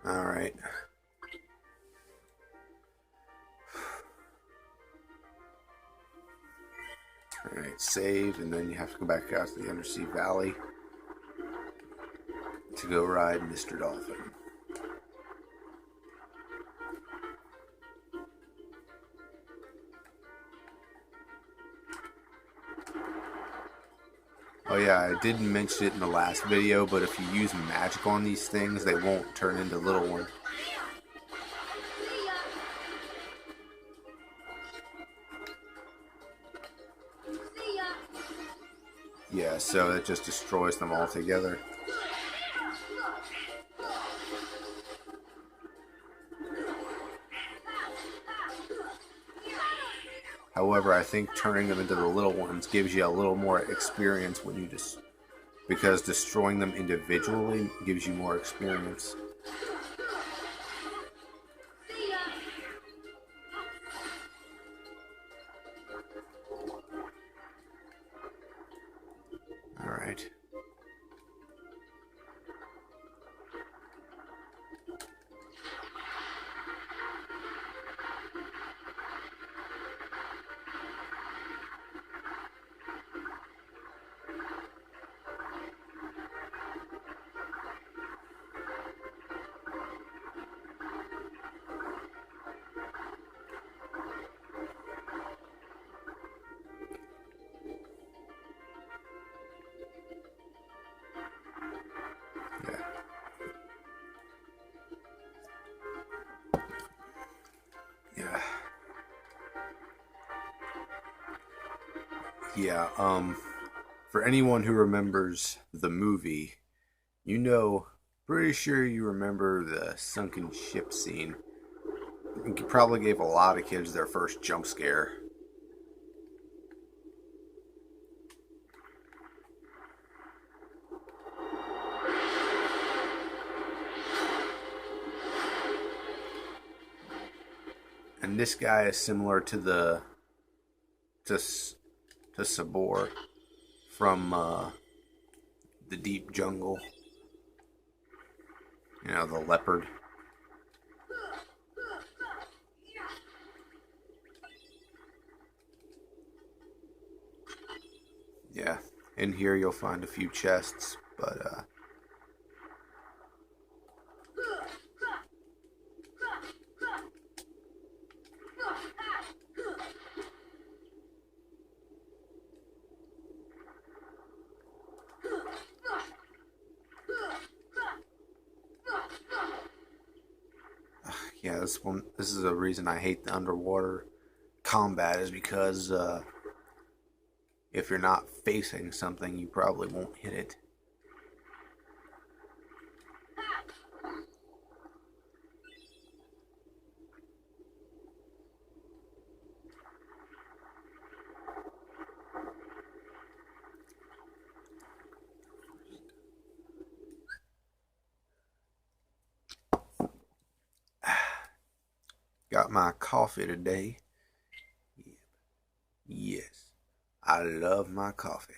Alright. Alright, save, and then you have to go back out to the Undersea Valley to go ride Mr. Dolphin. Oh yeah, I didn't mention it in the last video, but if you use magic on these things, they won't turn into little ones. Yeah, so it just destroys them altogether. However, I think turning them into the little ones gives you a little more experience when you just... because destroying them individually gives you more experience. Alright. Yeah. Yeah. Yeah, for anyone who remembers the movie, you know, pretty sure you remember the sunken ship scene. It probably gave a lot of kids their first jump scare. And this guy is similar to to Sabor from the Deep Jungle. You know, the leopard. Yeah, in here you'll find a few chests, but yeah, this is a reason I hate the underwater combat, is because if you're not facing something, you probably won't hit it. Got my coffee today. Yes, I love my coffee.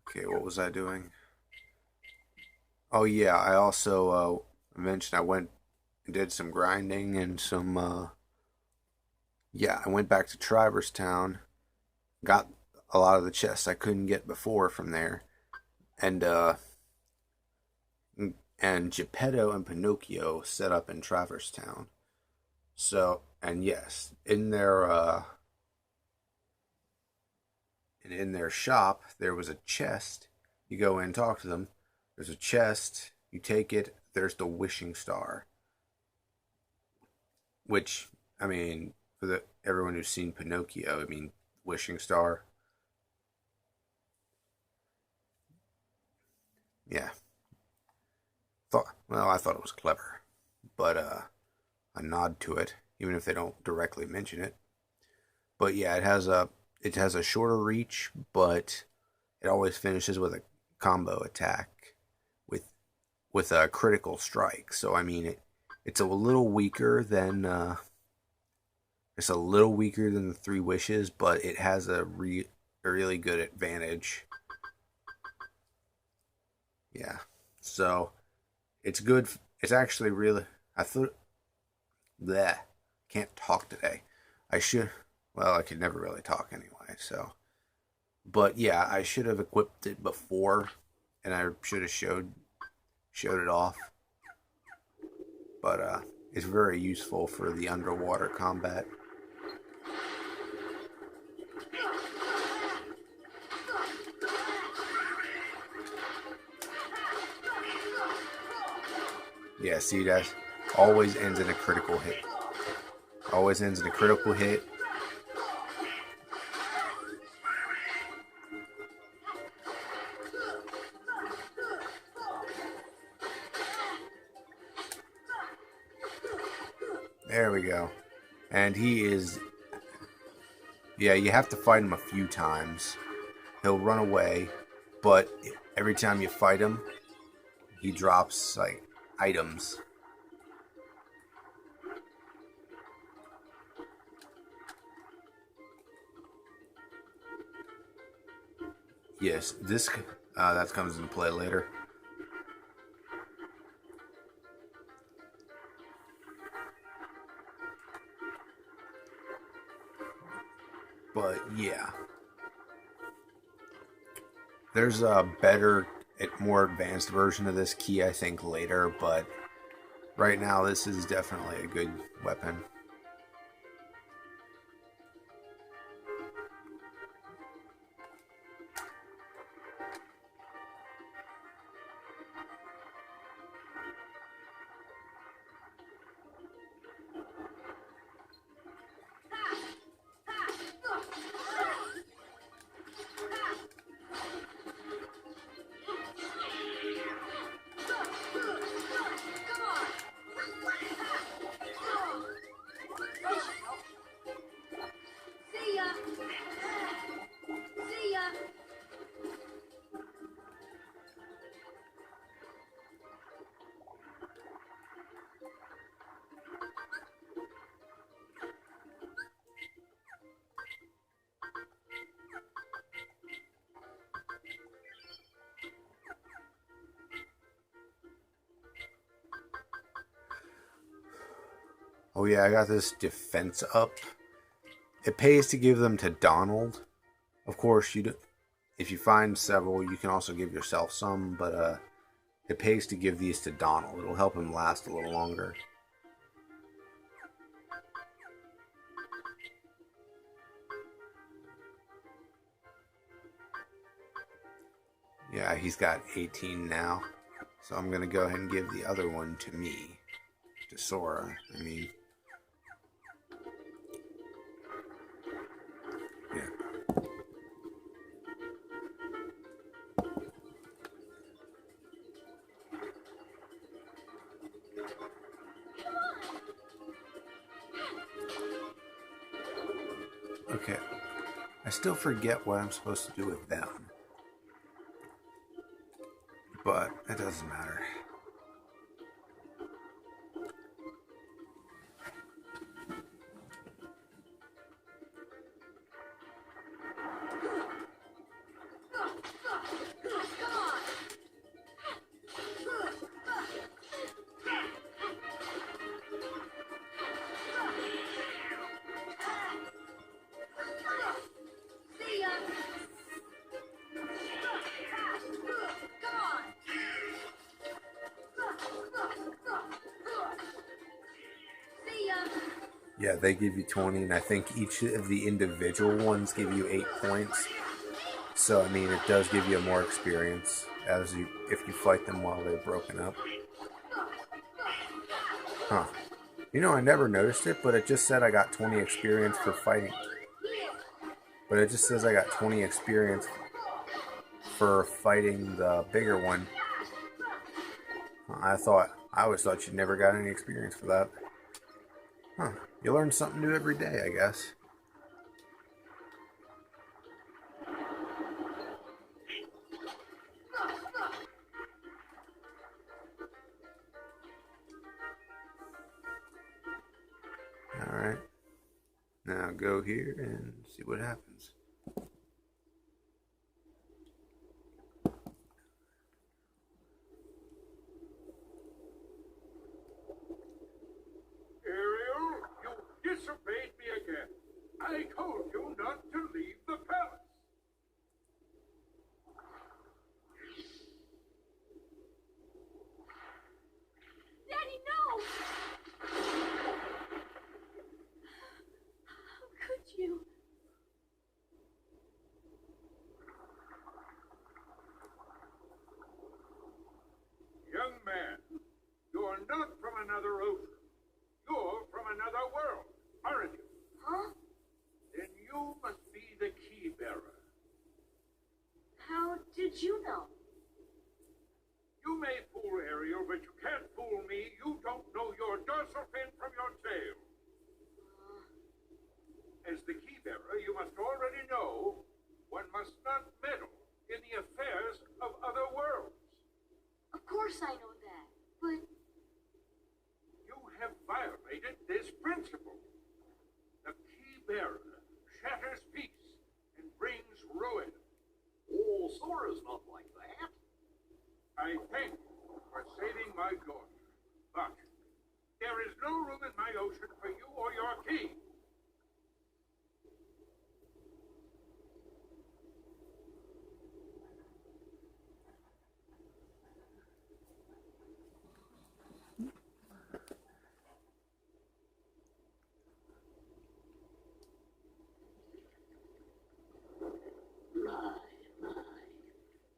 Okay, what was I doing? Oh yeah, I also mentioned I went and did some grinding and some yeah, I went back to Traverse Town, got a lot of the chests I couldn't get before from there, and Geppetto and Pinocchio set up in Traverse Town. So, and yes, in their shop there was a chest. You go in and talk to them. There's a chest. You take it. There's the wishing star, which, I mean, for the everyone who's seen Pinocchio, I mean, wishing star. Yeah, I thought it was clever, but a nod to it, even if they don't directly mention it. But yeah, it has a shorter reach, but it always finishes with a combo attack with a critical strike. So I mean it's a little weaker than the Three Wishes, but it has a really good advantage. Yeah. So it's good. It's actually really. I thought. Bleh. Can't talk today. I should. Well, I could never really talk anyway. So, but yeah, I should have equipped it before, and I should have showed it off. But it's very useful for the underwater combat. Yeah, see, that always ends in a critical hit. Always ends in a critical hit. There we go. And he is... Yeah, you have to fight him a few times. He'll run away, but every time you fight him, he drops, like, items. Yes, this... that comes into play later. But yeah, there's a better, more advanced version of this key, I think, later. But right now, this is definitely a good weapon. Oh yeah, I got this defense up. It pays to give them to Donald. Of course, if you find several, you can also give yourself some, but it pays to give these to Donald. It'll help him last a little longer. Yeah, he's got 18 now. So I'm going to go ahead and give the other one to me. To Sora, I mean. Yeah. Okay. I still forget what I'm supposed to do with them. But it doesn't matter. Yeah, they give you 20, and I think each of the individual ones give you 8 points. So, I mean, it does give you more experience if you fight them while they're broken up. Huh. You know, I never noticed it, but it just said I got 20 experience for fighting. But it just says I got 20 experience for fighting the bigger one. I always thought you never got any experience for that. Huh. You learn something new every day, I guess. go here and see what happens. Ariel, you disobeyed me again. I told you not to leave the palace. Daddy, no! How could you? Young man, you're not from another ocean. You're from another world, aren't you? Huh? Then you must be the key bearer. How did you know? You may fool Ariel, but you can't fool me. You don't know your dorsal fin from your tail. As the key bearer, you must already know one must not meddle in the affairs of other worlds. Of course I know that, but You have violated this principle. The key bearer shatters peace and brings ruin. Oh, Sora's not like that. I thank you for saving my daughter, but there is no room in my ocean for you or your key. My,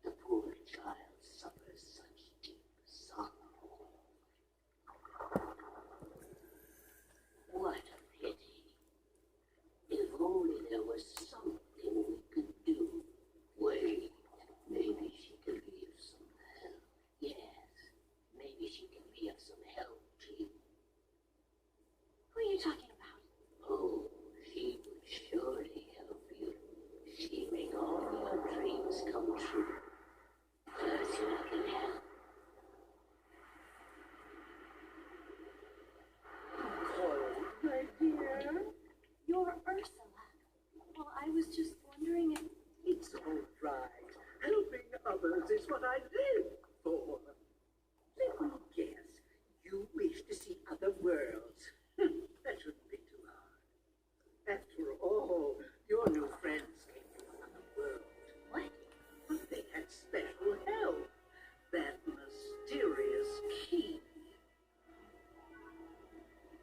the poor child suffers such deep sorrow. What a pity. If only there was something we could do. Wait, maybe she can be of some help. Yes, maybe she can be of some help to you. who are you talking about? Oh, she would surely help you. She'd make all your dreams come true. Ursula can help. Cold, my dear. You're Ursula. Well, I was just wondering if... It's all right. Helping others is what I live for. Let me guess. You wish to see other worlds. That shouldn't be too hard. After all, your new friends came from another world. What? But they had special help. That mysterious key.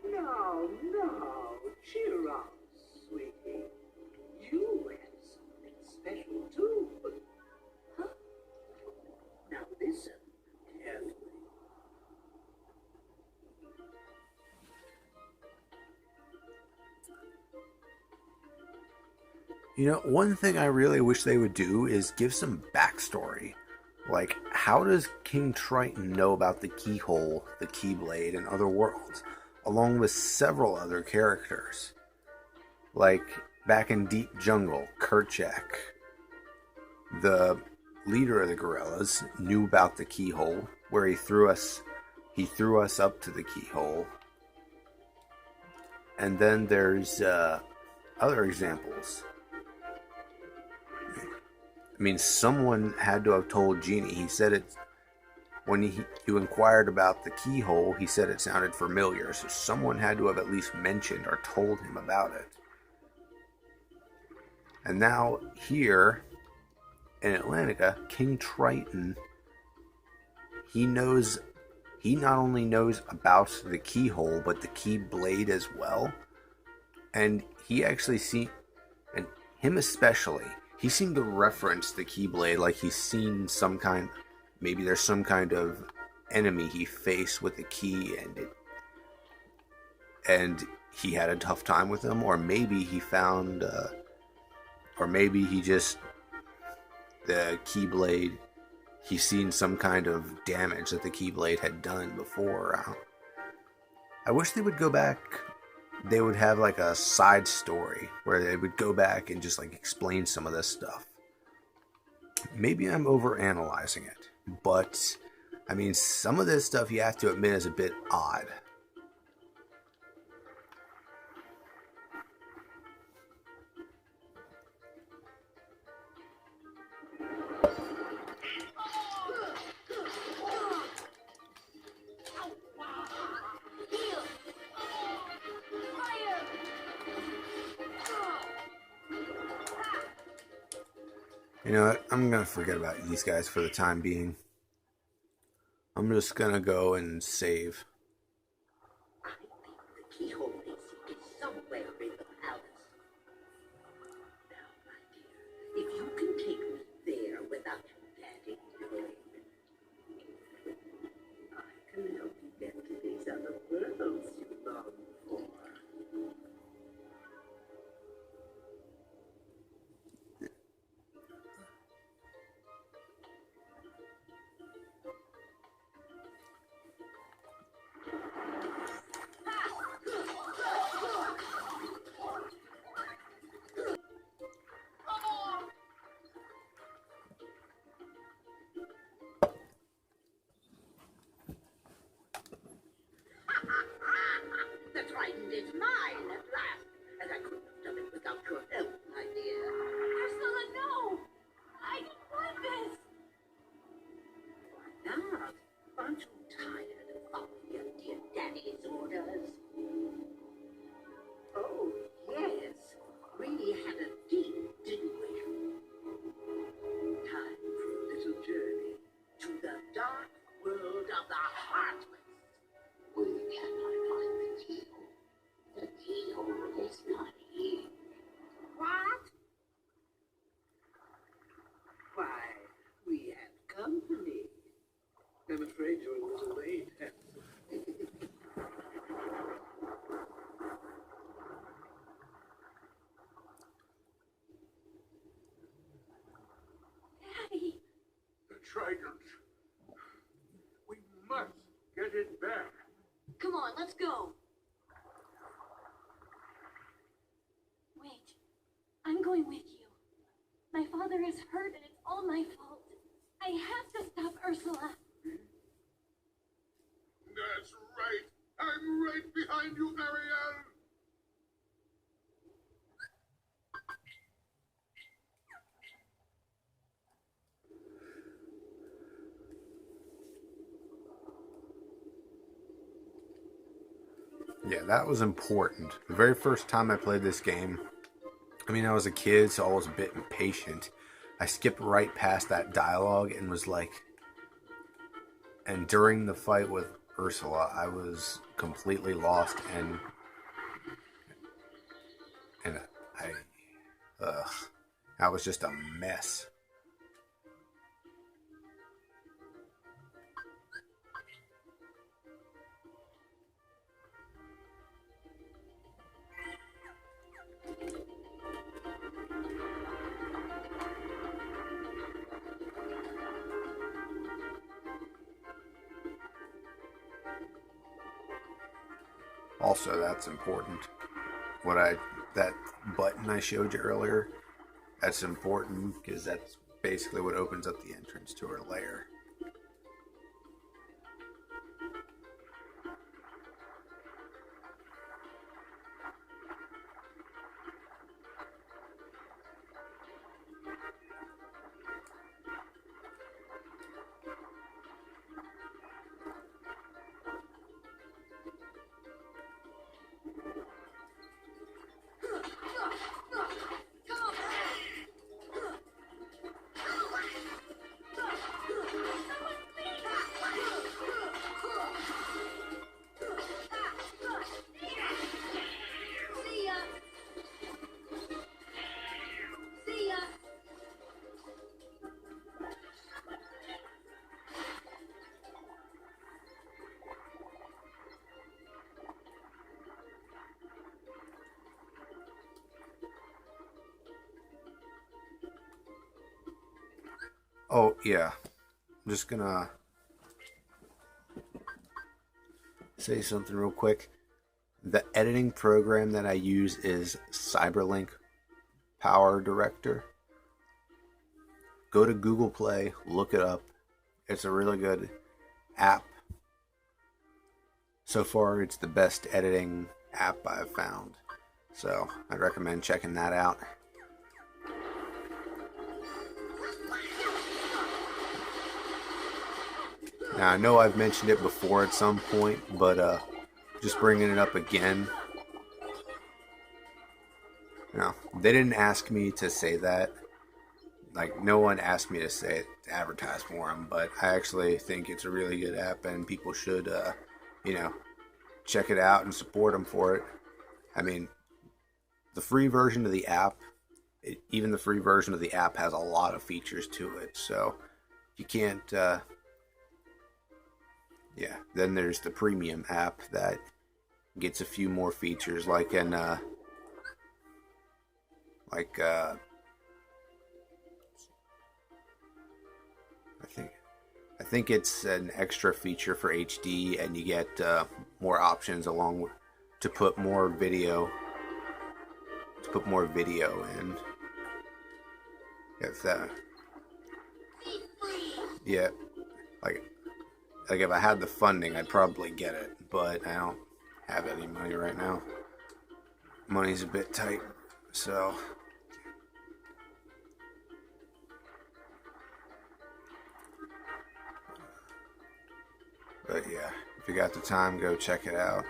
Now, cheer up, sweetie. You have something special too. Huh? Now listen carefully. You know, one thing I really wish they would do is give some backstory. Like, how does King Triton know about the keyhole, the keyblade, and other worlds, along with several other characters? Like, back in Deep Jungle, Kerchak, the leader of the gorillas, knew about the keyhole, where he threw us up to the keyhole. And then there's other examples. I mean, someone had to have told Genie. He said it when you inquired about the keyhole. He said it sounded familiar, so someone had to have at least mentioned or told him about it. And now here in Atlantica, King Triton, he not only knows about the keyhole, but the keyblade as well. And he actually and him especially, he seemed to reference the keyblade like he's seen maybe there's some kind of enemy he faced with the key, and he had a tough time with them, or maybe he found, or maybe he just, the keyblade, he's seen some kind of damage that the keyblade had done before. I wish they would go back. They would have like a side story where they would go back and just like explain some of this stuff. Maybe I'm overanalyzing it, but I mean, some of this stuff you have to admit is a bit odd. You know what? I'm gonna forget about these guys for the time being. I'm just gonna go and save. I think the keyhole is somewhere in the palace. Now, my dear, if you can take me there without you getting annoyed, I can help you get to these other worlds you long for. The trident is mine at last, and I couldn't have done it without your help, my dear. Ursula, no! I don't want this! Why not? Aren't you tired of following your dear daddy's orders? Oh, yes. We had a deal, didn't we? Time for a little journey to the dark world of the Heartless. We cannot find the keyhole. The keyhole is not here. What? Why, we have company. I'm afraid you're a little late. Daddy! The trident. We must get it back. Come on, let's go! Wait. I'm going with you. My father is hurt and it's all my fault. I have to stop Ursula. That's right. I'm right behind you, Ariel. Yeah, that was important. The very first time I played this game, I mean, I was a kid, so I was a bit impatient. I skipped right past that dialogue and was like, and during the fight with Ursula, I was completely lost and I was just a mess. Also, that's important. That button I showed you earlier, that's important because that's basically what opens up the entrance to her lair. Oh, yeah. I'm just gonna say something real quick. The editing program that I use is Cyberlink Power Director. Go to Google Play, look it up. It's a really good app. So far, it's the best editing app I've found. So, I'd recommend checking that out. Now, I know I've mentioned it before at some point, but just bringing it up again. You know, they didn't ask me to say that. like no one asked me to say it, to advertise for them, but I actually think it's a really good app, and people should, you know, check it out and support them for it. I mean, the free version of the app, even the free version of the app has a lot of features to it. So you can't, yeah. Then there's the premium app that gets a few more features, like I think it's an extra feature for HD, and you get more options along with, to put more video in. If that, yeah, like if I had the funding, I'd probably get it, but I don't have any money right now. Money's a bit tight, so. But yeah, if you got the time, go check it out.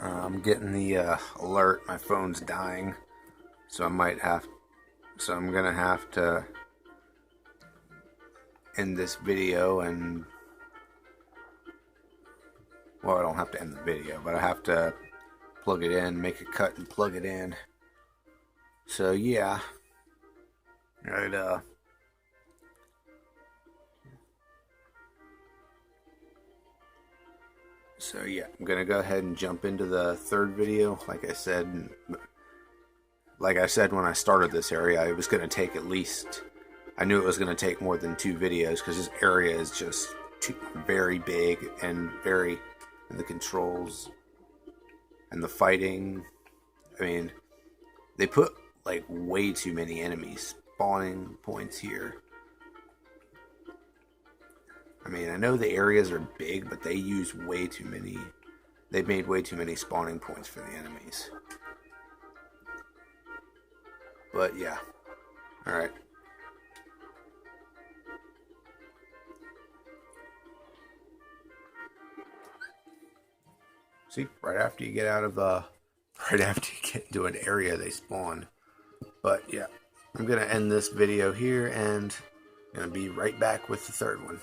I'm getting the alert. My phone's dying, so I'm gonna have to end this video, and well, I don't have to end the video, but I have to plug it in, make a cut, and plug it in. So yeah, right. So yeah, I'm gonna go ahead and jump into the third video. Like I said when I started this area, it was gonna take at least. I knew it was gonna take more than 2 videos because this area is just very big and the controls and the fighting. I mean, they put like way too many enemies spawning points here. I mean, I know the areas are big, but they use way too many. They've made way too many spawning points for the enemies. But yeah. Alright. See, right after you get out of, right after you get into an area, they spawn. But yeah, I'm going to end this video here, and I'm going to be right back with the third one.